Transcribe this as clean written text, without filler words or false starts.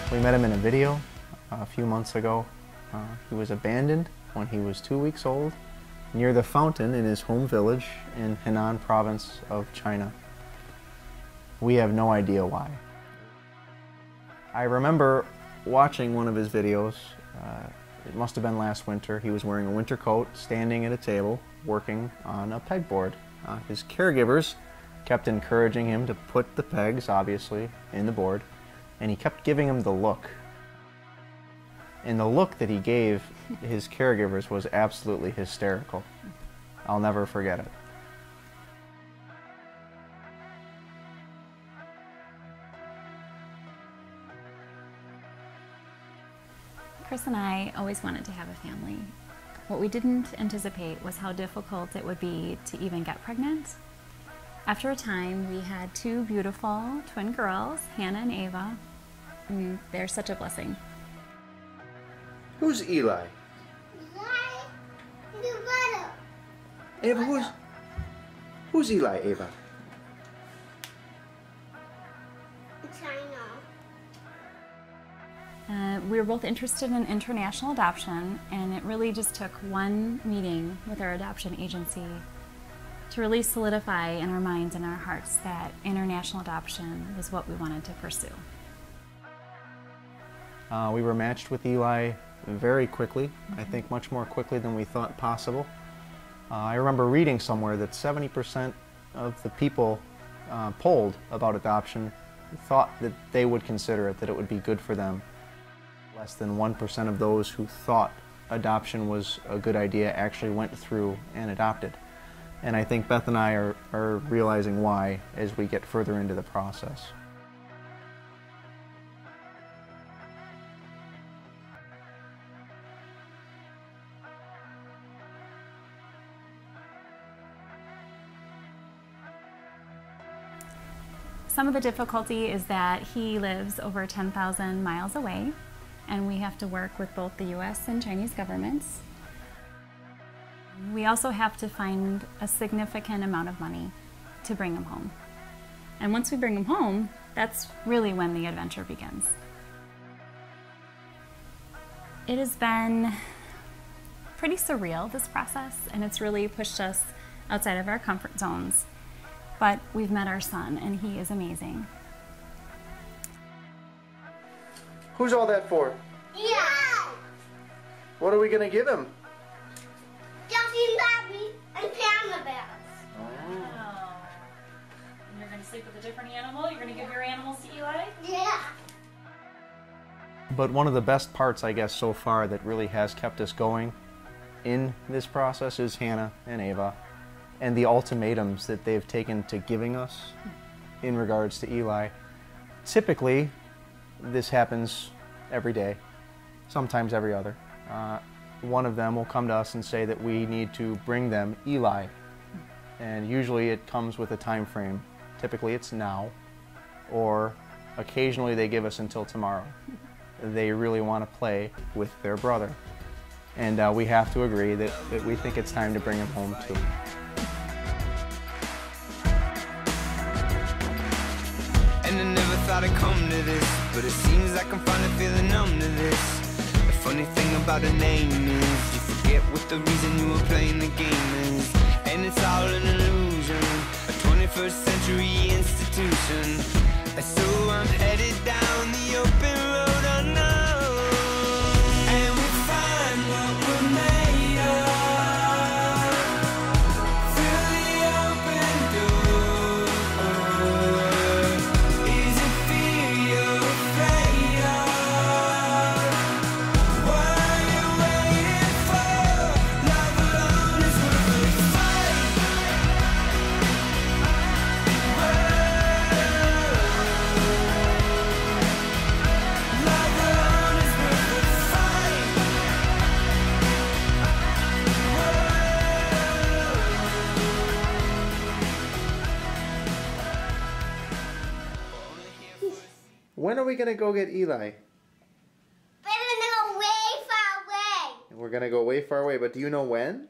We met him in a video a few months ago. He was abandoned when he was 2 weeks old near the fountain in his home village in Henan province of China. We have no idea why. I remember watching one of his videos. It must have been last winter. He was wearing a winter coat, standing at a table, working on a pegboard. His caregivers kept encouraging him to put the pegs, obviously, in the board, and he kept giving him the look. And the look that he gave his caregivers was absolutely hysterical. I'll never forget it. Chris and I always wanted to have a family. What we didn't anticipate was how difficult it would be to even get pregnant. After a time, we had two beautiful twin girls, Hannah and Ava. They're such a blessing. Who's Eli? Ava, who's Eli, Ava? We were both interested in international adoption, and it really just took one meeting with our adoption agency to really solidify in our minds and our hearts that international adoption was what we wanted to pursue. We were matched with Eli very quickly, I think much more quickly than we thought possible. I remember reading somewhere that 70% of the people polled about adoption thought that they would consider it, that it would be good for them. Less than 1% of those who thought adoption was a good idea actually went through and adopted. And I think Beth and I are realizing why as we get further into the process. Some of the difficulty is that he lives over 10,000 miles away, and we have to work with both the US and Chinese governments. We also have to find a significant amount of money to bring him home. And once we bring him home, that's really when the adventure begins. It has been pretty surreal, this process, and it's really pushed us outside of our comfort zones. But we've met our son, and he is amazing. Who's all that for? Yeah! What are we going to give him? Jumping Bobby and Panda Bears. Oh. And you're going to sleep with a different animal? You're going to give your animals to Eli? Yeah! But one of the best parts, I guess, so far that really has kept us going in this process is Hannah and Ava, and the ultimatums that they've taken to giving us in regards to Eli. Typically, this happens every day, sometimes every other. One of them will come to us and say that we need to bring them Eli, and usually it comes with a time frame. Typically it's now, or occasionally they give us until tomorrow. They really want to play with their brother, and we have to agree that we think it's time to bring him home too. And I never thought I'd come to this, but it seems like I'm finally feeling numb to this. The funny thing about a name is you forget what the reason you were playing the game is. And it's all an illusion, a 21st century institution. And so I'm headed down the open road unknown. And we find what we're made of through the open door. Is it fear you're afraid of? What are you waiting for? Love alone is worth When are we gonna go get Eli? Better go way far away. We're gonna go way far away, but do you know when?